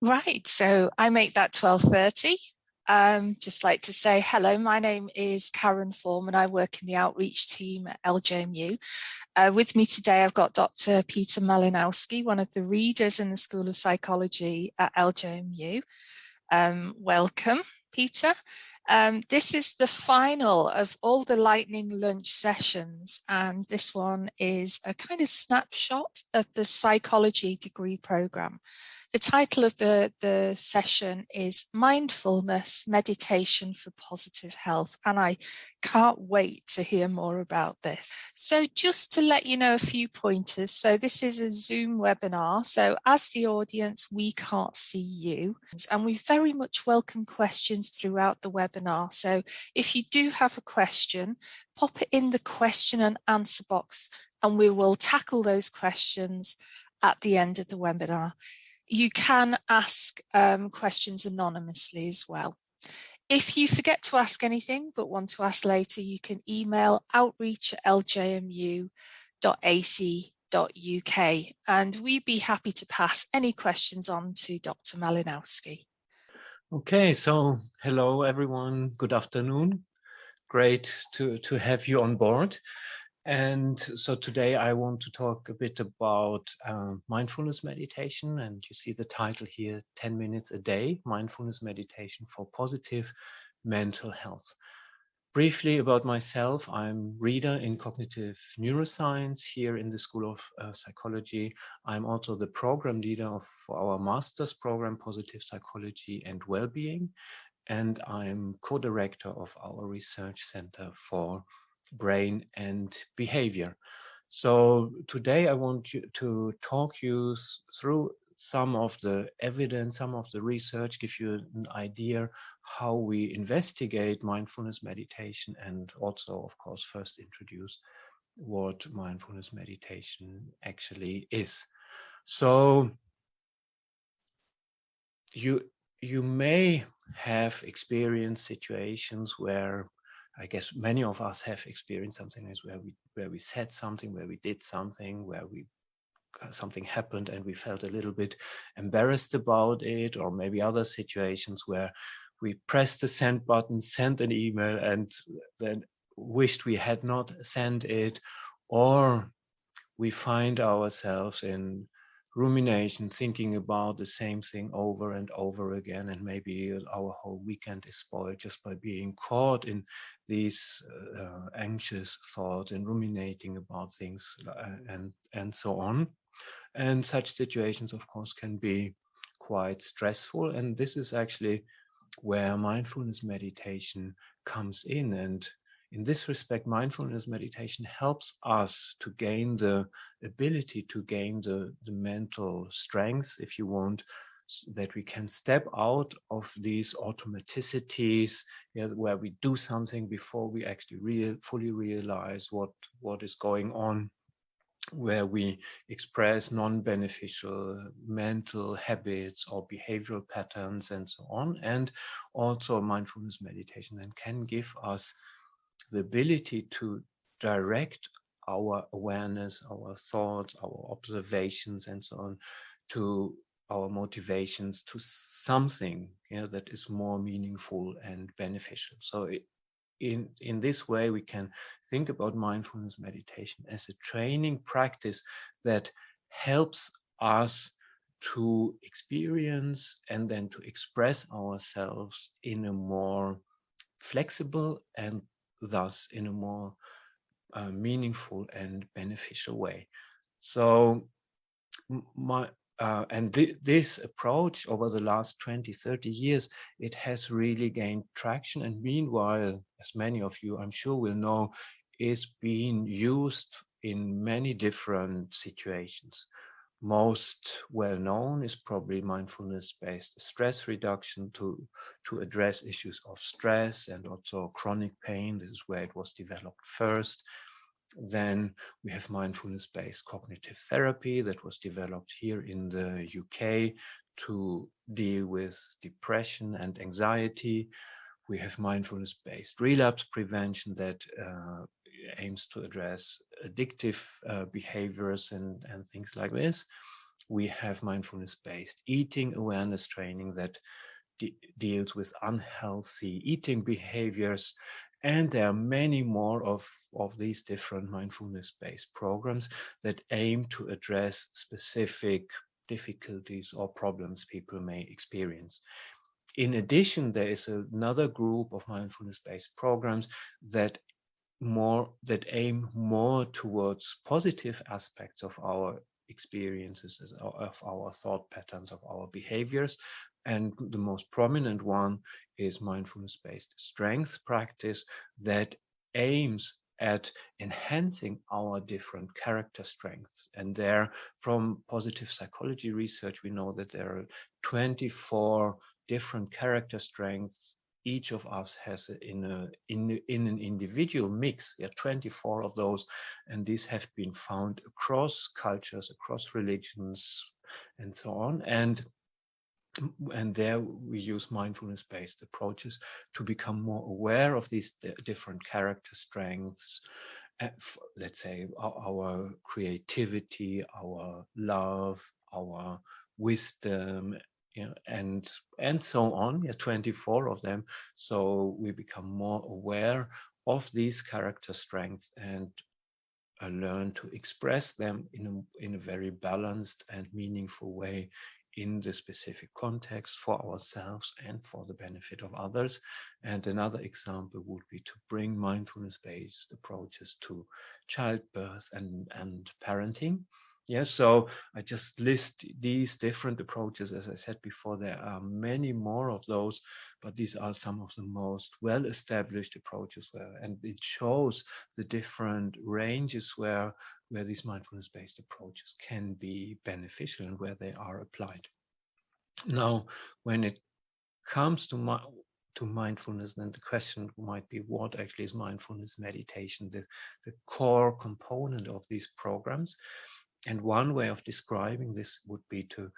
Right, so I make that 12:30. Just like to say hello, my name is Karen Foreman. I work in the outreach team at LJMU. With me today, I've got Dr. Peter Malinowski, one of the readers in the School of Psychology at LJMU. Welcome, Peter. This is the final of all the lightning lunch sessions, and this one is a kind of snapshot of the psychology degree program. The title of the session is Mindfulness Meditation for Positive Health, and I can't wait to hear more about this. So just to let you know a few pointers, so this is a Zoom webinar, so as the audience, we can't see you, and we very much welcome questions throughout the webinar. So if you do have a question, pop it in the question and answer box, and we will tackle those questions at the end of the webinar. You can ask questions anonymously as well. If you forget to ask anything but want to ask later, you can email outreach@ljmu.ac.uk and we'd be happy to pass any questions on to Dr. Malinowski. Okay, so hello everyone, good afternoon. Great to have you on board. And so today I want to talk a bit about mindfulness meditation, and you see the title here, 10 minutes a day, mindfulness meditation for positive mental health. Briefly about myself, I'm reader in cognitive neuroscience here in the School of Psychology. I'm also the program leader for our master's program, Positive Psychology and Wellbeing, and I'm co-director of our research center for brain and behavior. So today I want to talk you through some of the evidence, some of the research, give you an idea how we investigate mindfulness meditation, and also, of course, first introduce what mindfulness meditation actually is. So you may have experienced situations where, I guess many of us have experienced something where we said something, where we did something, where something happened and we felt a little bit embarrassed about it, or maybe other situations where we pressed the send button, sent an email, and then wished we had not sent it, or we find ourselves in rumination, thinking about the same thing over and over again, and maybe our whole weekend is spoiled just by being caught in these anxious thoughts and ruminating about things and so on. And such situations, of course, can be quite stressful, and this is actually where mindfulness meditation comes in. And in this respect, mindfulness meditation helps us to gain the ability to gain the mental strength, if you want, that we can step out of these automaticities, where we do something before we actually fully realize what is going on, where we express non-beneficial mental habits or behavioral patterns and so on. And also mindfulness meditation then can give us the ability to direct our awareness, our thoughts, our observations, and so on, to our motivations, to something that is more meaningful and beneficial. So in this way, we can think about mindfulness meditation as a training practice that helps us to experience and then to express ourselves in a more flexible and thus in a more meaningful and beneficial way. So this approach over the last 20, 30 years, it has really gained traction. And meanwhile, as many of you I'm sure will know, is being used in many different situations. Most well known is probably mindfulness-based stress reduction to address issues of stress and also chronic pain. This is where it was developed first. Then we have mindfulness-based cognitive therapy that was developed here in the UK to deal with depression and anxiety. We have mindfulness-based relapse prevention that aims to address addictive behaviors and things like this. We have mindfulness-based eating awareness training that deals with unhealthy eating behaviors. And there are many more of these different mindfulness-based programs that aim to address specific difficulties or problems people may experience. In addition, there is another group of mindfulness-based programs that aim more towards positive aspects of our experiences, of our thought patterns, of our behaviors. And the most prominent one is mindfulness-based strength practice that aims at enhancing our different character strengths. And there, from positive psychology research, we know that there are 24 different character strengths each of us has in an individual mix. There are 24 of those, and these have been found across cultures, across religions, and so on. And there we use mindfulness-based approaches to become more aware of these different character strengths. Let's say our creativity, our love, our wisdom, and so on. 24 of them. So we become more aware of these character strengths and learn to express them in a very balanced and meaningful way in the specific context for ourselves and for the benefit of others. And another example would be to bring mindfulness-based approaches to childbirth and parenting. Yeah, so I just list these different approaches. As I said before, there are many more of those, but these are some of the most well-established approaches and it shows the different ranges where these mindfulness-based approaches can be beneficial and where they are applied. Now, when it comes to mindfulness, then the question might be, what actually is mindfulness meditation, the core component of these programs? And one way of describing this would be to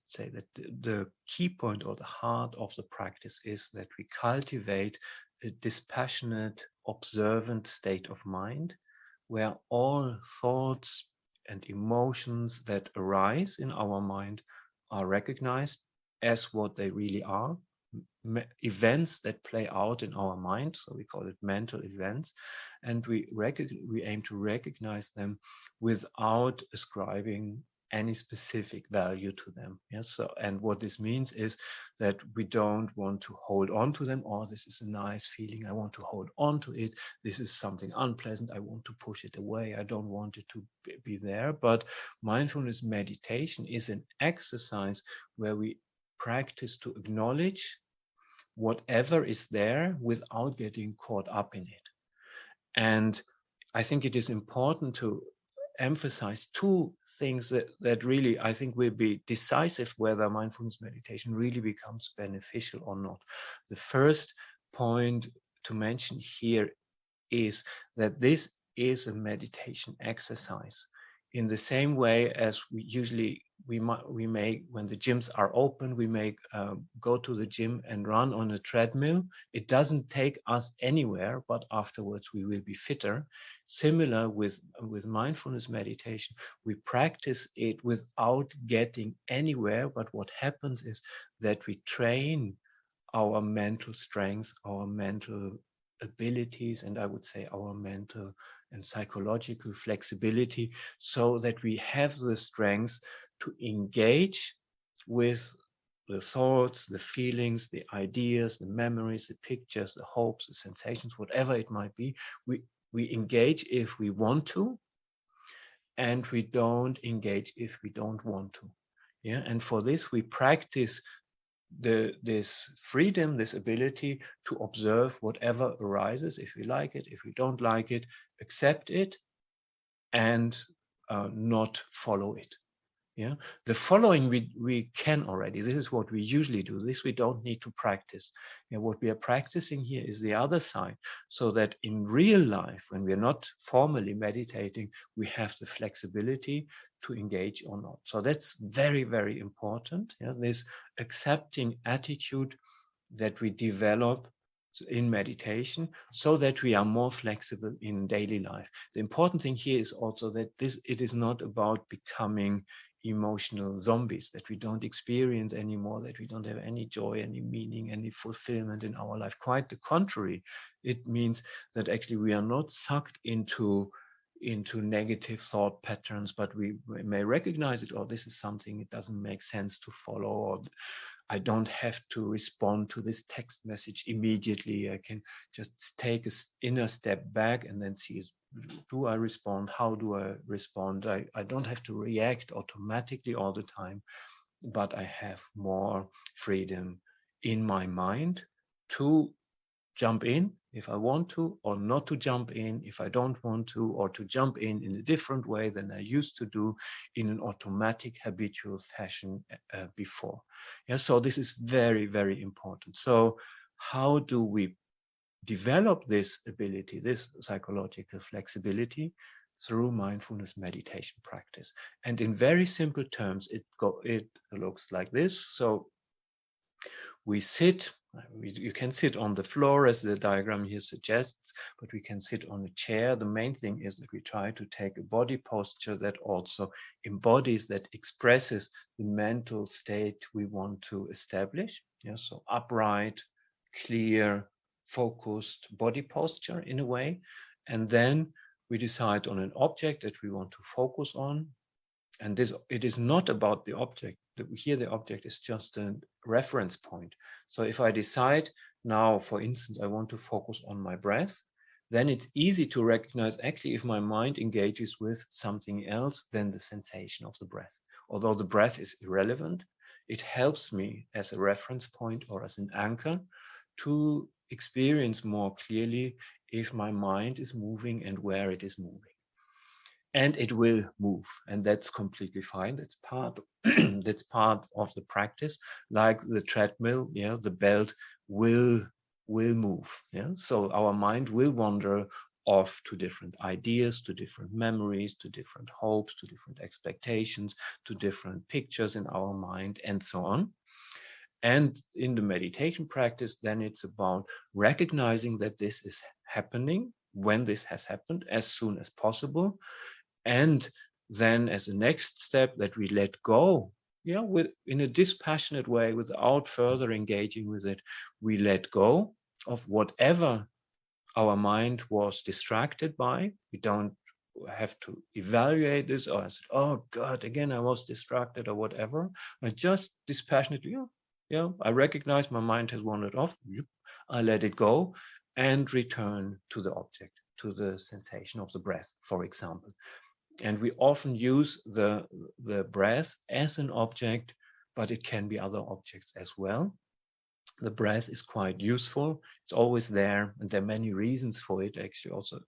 say that the key point or the heart of the practice is that we cultivate a dispassionate, observant state of mind where all thoughts and emotions that arise in our mind are recognized as what they really are, events that play out in our mind, so we call it mental events, and we aim to recognize them without ascribing any specific value to them. Yes. So, and what this means is that we don't want to hold on to them. Oh, this is a nice feeling, I want to hold on to it. This is something unpleasant, I want to push it away. I don't want it to be there. But mindfulness meditation is an exercise where we practice to acknowledge whatever is there without getting caught up in it. And I think it is important to emphasize two things that really, I think, will be decisive whether mindfulness meditation really becomes beneficial or not. The first point to mention here is that this is a meditation exercise. In the same way as we may, when the gyms are open, we may go to the gym and run on a treadmill. It doesn't take us anywhere, but afterwards we will be fitter. Similar with mindfulness meditation, we practice it without getting anywhere, but what happens is that we train our mental strength, our mental abilities, and I would say our mental and psychological flexibility, so that we have the strength to engage with the thoughts, the feelings, the ideas, the memories, the pictures, the hopes, the sensations, whatever it might be. We engage if we want to, and we don't engage if we don't want to. Yeah, and for this we practice this freedom, this ability to observe whatever arises, if we like it, if we don't like it, accept it, and not follow it. Yeah, the following we can already. This is what we usually do. This we don't need to practice. Yeah, what we are practicing here is the other side, so that in real life, when we are not formally meditating, we have the flexibility to engage or not. So that's very, very important. Yeah, this accepting attitude that we develop in meditation, so that we are more flexible in daily life. The important thing here is also that it is not about becoming emotional zombies, that we don't experience anymore, that we don't have any joy, any meaning, any fulfillment in our life. Quite the contrary. It means that actually we are not sucked into negative thought patterns, but we may recognize it, or this is something it doesn't make sense to follow, or I don't have to respond to this text message immediately. I can just take an inner step back and then see, do I respond? How do I respond? I don't have to react automatically all the time, but I have more freedom in my mind to jump in if I want to, or not to jump in if I don't want to, or to jump in a different way than I used to do in an automatic habitual fashion before. Yeah, so this is very, very important. So how do we develop this ability, this psychological flexibility? Through mindfulness meditation practice. And in very simple terms, it looks like this. So we sit, you can sit on the floor as the diagram here suggests, but we can sit on a chair. The main thing is that we try to take a body posture that also embodies, that expresses the mental state we want to establish. Yeah, so upright, clear, focused body posture in a way. And then we decide on an object that we want to focus on. And this, it is not about the object. Here the object is just a reference point. So if I decide now, for instance, I want to focus on my breath, then it's easy to recognize actually if my mind engages with something else than the sensation of the breath. Although the breath is irrelevant, it helps me as a reference point or as an anchor to experience more clearly if my mind is moving and where it is moving. And it will move, and that's completely fine. That's part that's part of the practice. Like the treadmill, yeah, the belt will move. Yeah, so our mind will wander off to different ideas, to different memories, to different hopes, to different expectations, to different pictures in our mind, and so on. And in the meditation practice, then it's about recognizing that this is happening, when this has happened, as soon as possible. And then as a next step, that we let go, yeah, in a dispassionate way, without further engaging with it. We let go of whatever our mind was distracted by. We don't have to evaluate this or say, oh God, again, I was distracted or whatever. I just dispassionately, yeah, I recognize my mind has wandered off. I let it go and return to the object, to the sensation of the breath, for example. And we often use the breath as an object, but it can be other objects as well. The breath is quite useful. It's always there, and there are many reasons for it actually also.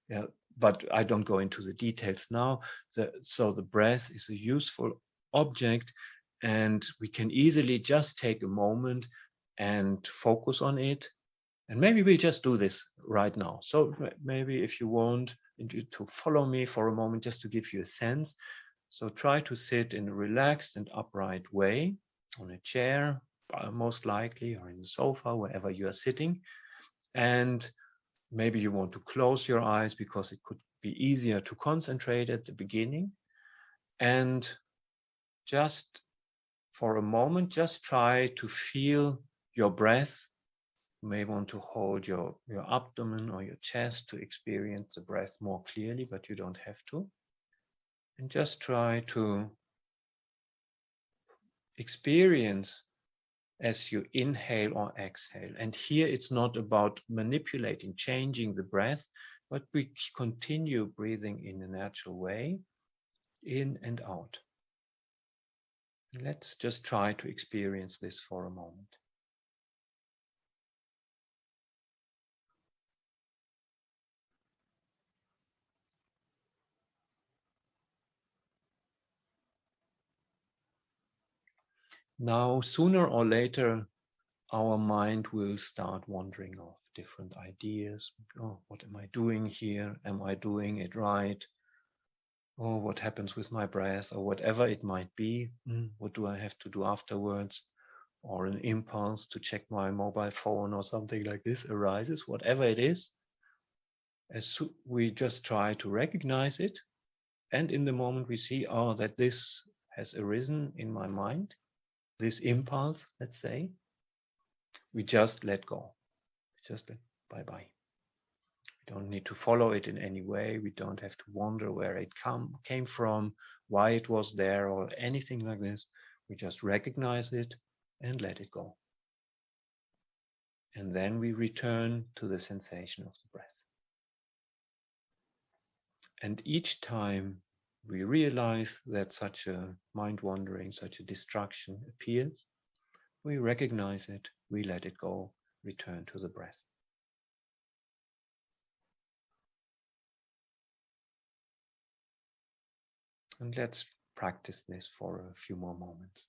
Yeah, but I don't go into the details now. So the breath is a useful object, and we can easily just take a moment and focus on it. And maybe we just do this right now. So maybe if you want to follow me for a moment, just to give you a sense. So try to sit in a relaxed and upright way on a chair, most likely, or in the sofa, wherever you are sitting. And maybe you want to close your eyes because it could be easier to concentrate at the beginning. And just for a moment, just try to feel your breath. You may want to hold your abdomen or your chest to experience the breath more clearly, but you don't have to. And just try to experience as you inhale or exhale. And here it's not about manipulating, changing the breath, but we continue breathing in a natural way, in and out. Let's just try to experience this for a moment. Now, sooner or later, our mind will start wandering off different ideas. Oh, what am I doing here? Am I doing it right? Oh, what happens with my breath, or whatever it might be? What do I have to do afterwards? Or an impulse to check my mobile phone or something like this arises, whatever it is. We just try to recognize it. And in the moment we see, oh, that this has arisen in my mind, this impulse, let's say, we just let go. Just let bye-bye. We don't need to follow it in any way. We don't have to wonder where it came from, why it was there, or anything like this. We just recognize it and let it go. And then we return to the sensation of the breath. And each time we realize that such a mind wandering, such a distraction appears, we recognize it, we let it go, return to the breath. And let's practice this for a few more moments.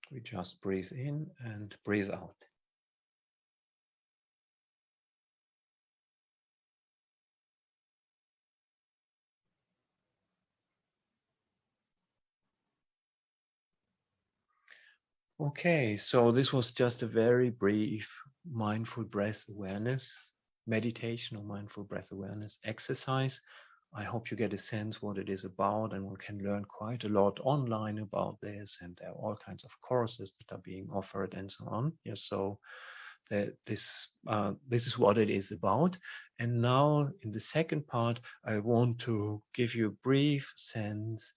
We just breathe in and breathe out. Okay, so this was just a very brief mindful breath awareness meditation or mindful breath awareness exercise. I hope you get a sense what it is about, and one can learn quite a lot online about this, and there are all kinds of courses that are being offered and so on. Yeah, so this is what it is about. And now in the second part, I want to give you a brief sense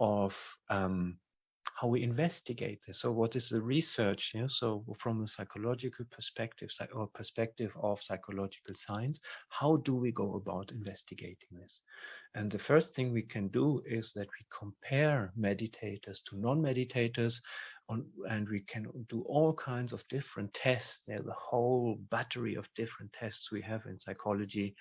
of how we investigate this. So what is the research? Yeah? So from a psychological perspective or perspective of psychological science, how do we go about investigating this? And the first thing we can do is that we compare meditators to non-meditators, and we can do all kinds of different tests. There's a whole battery of different tests we have in psychology,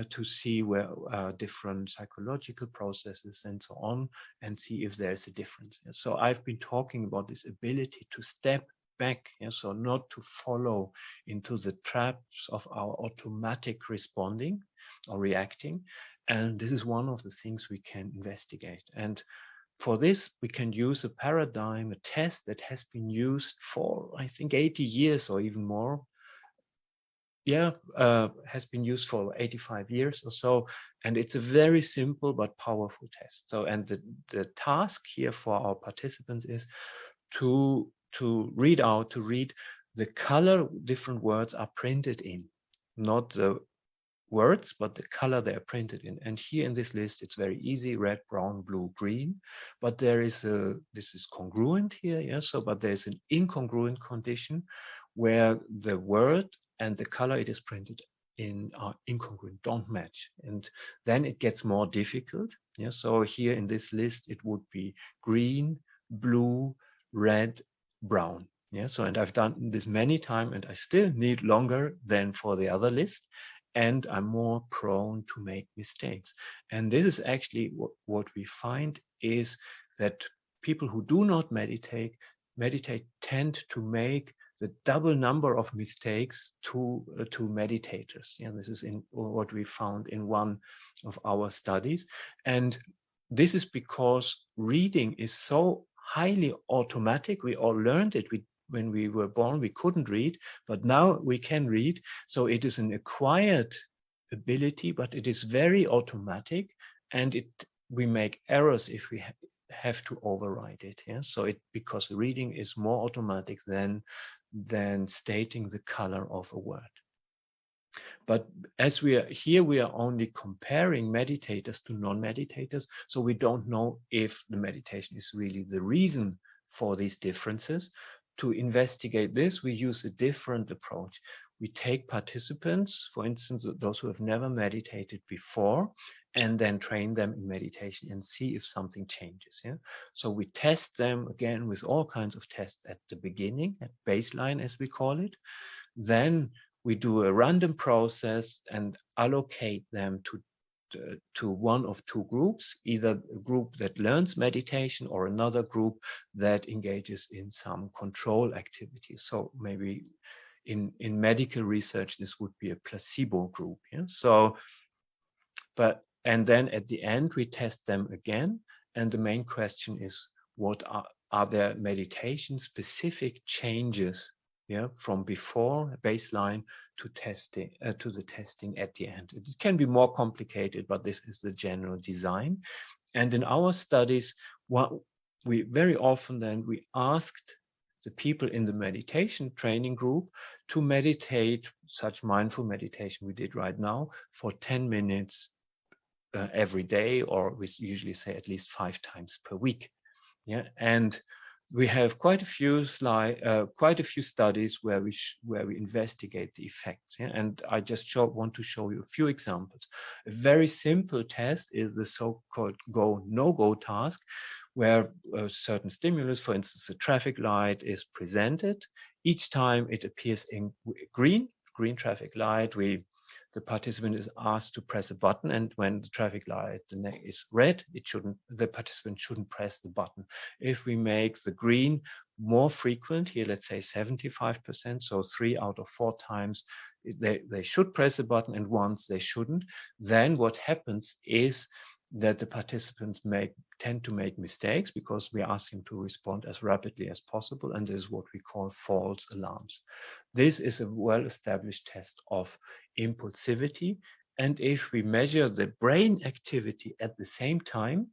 to see where different psychological processes and so on, and see if there's a difference. So I've been talking about this ability to step back, so not to follow into the traps of our automatic responding or reacting. And this is one of the things we can investigate. And for this, we can use a paradigm, a test that has been used for, I think, 80 years or even more. Has been used for 85 years or so, and it's a very simple but powerful test. So, and the task here for our participants is to read the color different words are printed in, not the words, but the color they are printed in. And here in this list, it's very easy: red, brown, blue, green. But this is congruent here, so, but there's an incongruent condition where the word and the color it is printed in are incongruent, don't match. And then it gets more difficult. So here in this list, it would be green, blue, red, brown. So, and I've done this many times, and I still need longer than for the other list, and I'm more prone to make mistakes. And this is actually what we find is that people who do not meditate tend to make the double number of mistakes to meditators. This is in what we found in one of our studies. And this is because reading is so highly automatic. We all learned it. When we were born, we couldn't read, but now we can read. So it is an acquired ability, but it is very automatic, and we make errors if we have to override it. So because reading is more automatic than stating the color of a word. But as we are here, we are only comparing meditators to non-meditators, so we don't know if the meditation is really the reason for these differences. To investigate this, we use a different approach. We take participants, for instance, those who have never meditated before, and then train them in meditation and see if something changes. So we test them again with all kinds of tests at the beginning, at baseline, as we call it. Then we do a random process and allocate them to one of two groups, either a group that learns meditation or another group that engages in some control activity. So maybe in medical research, this would be a placebo group. So, but And then at the end, we test them again. And the main question is, what are there meditation specific changes, yeah, from before baseline to testing, to the testing at the end? It can be more complicated, but this is the general design. And in our studies, what we very often then we asked the people in the meditation training group to meditate, such mindful meditation we did right now, for 10 minutes every day, or we usually say at least 5 times per week. Yeah, and we have quite a few studies where we investigate the effects. Yeah? And I just want to show you a few examples. A very simple test is the so-called go-no-go task, where a certain stimulus, for instance, a traffic light, is presented. Each time it appears in green traffic light, the participant is asked to press a button, and when the traffic light is red, the participant shouldn't press the button. If we make the green more frequent, here let's say 75%, so 3 out of 4 times they should press the button, and once they shouldn't, then what happens is that the participants tend to make mistakes, because we ask them to respond as rapidly as possible, and this is what we call false alarms. This is a well-established test of impulsivity, and if we measure the brain activity at the same time,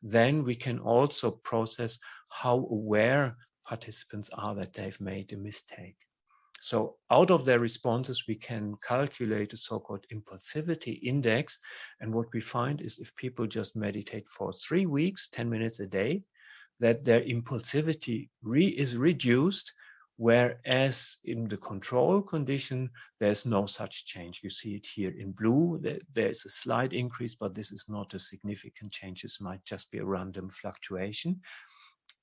then we can also process how aware participants are that they've made a mistake. So out of their responses, we can calculate a so-called impulsivity index. And what we find is, if people just meditate for 3 weeks, 10 minutes a day, that their impulsivity is reduced, whereas in the control condition, there's no such change. You see it here in blue. There's a slight increase, but this is not a significant change. This might just be a random fluctuation.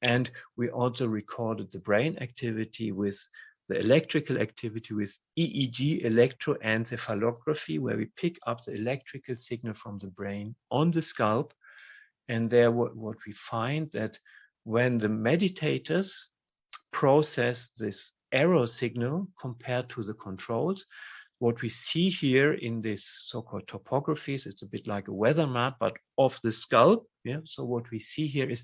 And we also recorded the brain activity with the electrical activity with EEG, electroencephalography, where we pick up the electrical signal from the brain on the scalp. And there what we find, that when the meditators process this error signal compared to the controls, what we see here in this so-called topographies, it's a bit like a weather map, but of the scalp. Yeah. So what we see here is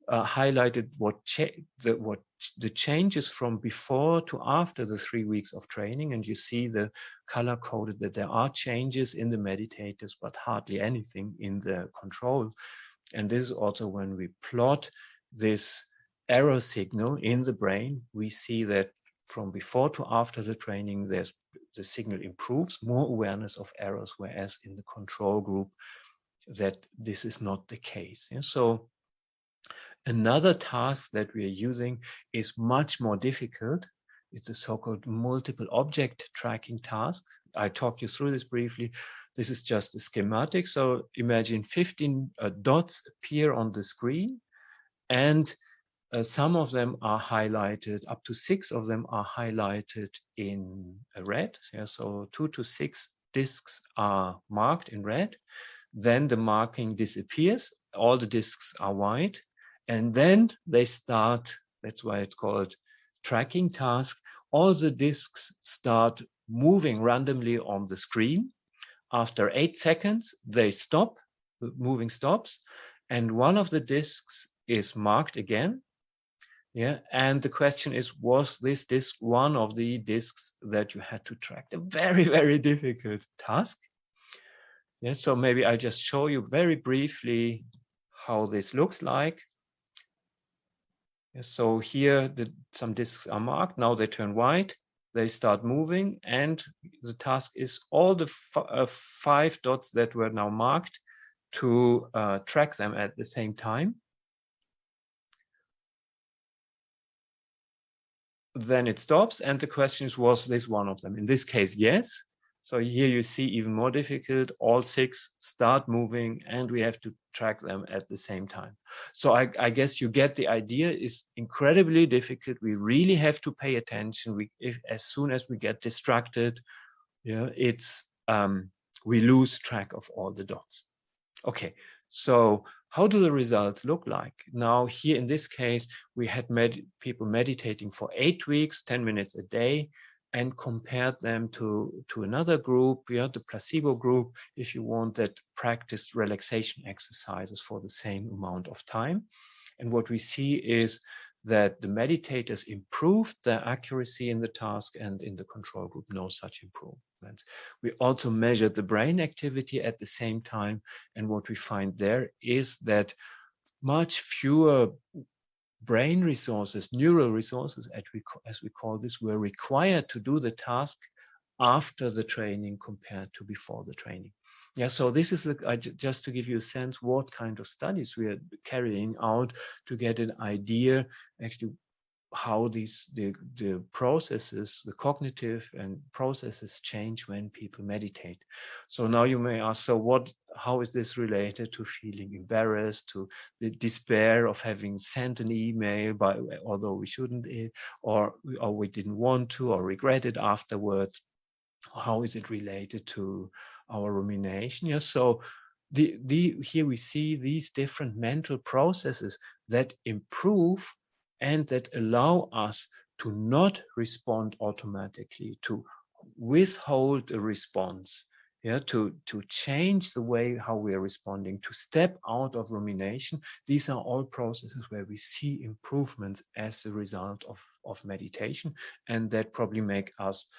highlighted the changes from before to after the 3 weeks of training, and you see the color coded that there are changes in the meditators, but hardly anything in the control. And this is also when we plot this error signal in the brain, we see that from before to after the training, the signal improves, more awareness of errors, whereas in the control group, that this is not the case. Yeah? So another task that we are using is much more difficult. It's a so-called multiple object tracking task. I talked you through this briefly. This is just a schematic. So imagine 15 dots appear on the screen, and some of them are highlighted, up to 6 of them are highlighted in red. Yeah, so 2 to 6 discs are marked in red. Then the marking disappears. All the discs are white. And then they start, that's why it's called tracking task. All the discs start moving randomly on the screen. After 8 seconds, they stop, moving stops. And one of the discs is marked again. Yeah, and the question is, was this disc one of the discs that you had to track? A very, very difficult task. Yeah, so maybe I just show you very briefly how this looks like. Yeah, so here some discs are marked. Now they turn white. They start moving, and the task is all the 5 dots that were now marked to track them at the same time. Then it stops, and the question is, was this one of them? In this case, yes. So here you see even more difficult. All 6 start moving, and we have to track them at the same time. So I guess you get the idea. It's incredibly difficult. We really have to pay attention. As soon as we get distracted, yeah, we lose track of all the dots. Okay, so how do the results look like? Now, here in this case, we had people meditating for 8 weeks, 10 minutes a day. and compared them to another group, the placebo group, if you want, that practiced relaxation exercises for the same amount of time. And what we see is that the meditators improved their accuracy in the task, and in the control group, no such improvements. We also measured the brain activity at the same time. And what we find there is that much fewer brain resources, neural resources, as we call this, were required to do the task after the training compared to before the training. Yeah, so this is just to give you a sense what kind of studies we are carrying out to get an idea actually how the processes, the cognitive and processes change when people meditate. So now you may ask, so how is this related to feeling embarrassed, to the despair of having sent an email although we shouldn't, or we didn't want to, or regret it afterwards? How is it related to our rumination? Yes, so here we see these different mental processes that improve and that allow us to not respond automatically, to withhold a response, to change the way how we are responding, to step out of rumination. These are all processes where we see improvements as a result of meditation, and that probably make us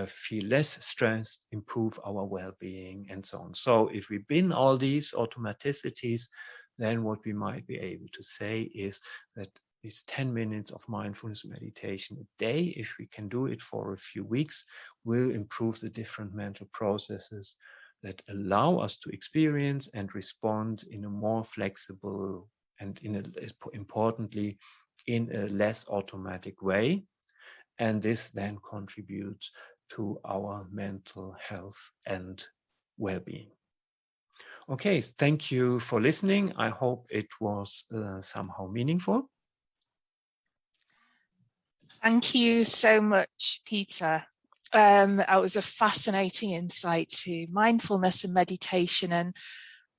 feel less stressed, improve our well-being, and so on. So if we bin all these automaticities, then what we might be able to say is that these 10 minutes of mindfulness meditation a day, if we can do it for a few weeks, will improve the different mental processes that allow us to experience and respond in a more flexible and, importantly, in a less automatic way. And this then contributes to our mental health and well-being. Okay, thank you for listening. I hope it was somehow meaningful. Thank you so much, Peter. That was a fascinating insight to mindfulness and meditation, and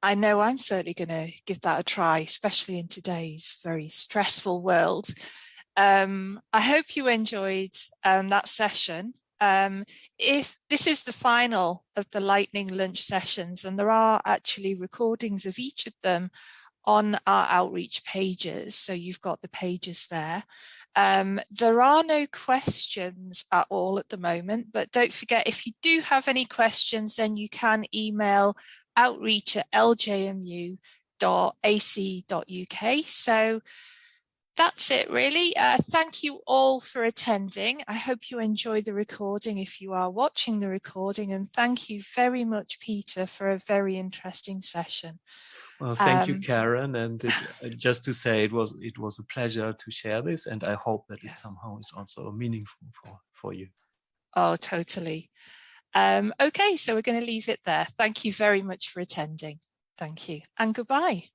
I know I'm certainly going to give that a try, especially in today's very stressful world. I hope you enjoyed that session. If this is the final of the lightning lunch sessions, and there are actually recordings of each of them on our outreach pages, so you've got the pages there. There are no questions at all at the moment, but don't forget, if you do have any questions, then you can email outreach@ljmu.ac.uk. So that's it, really. Thank you all for attending. I hope you enjoy the recording if you are watching the recording, and thank you very much, Peter, for a very interesting session. Well, thank you, Karen. And just to say, it was a pleasure to share this, and I hope that it somehow is also meaningful for you. Oh, totally. Okay, so we're going to leave it there. Thank you very much for attending. Thank you, and goodbye.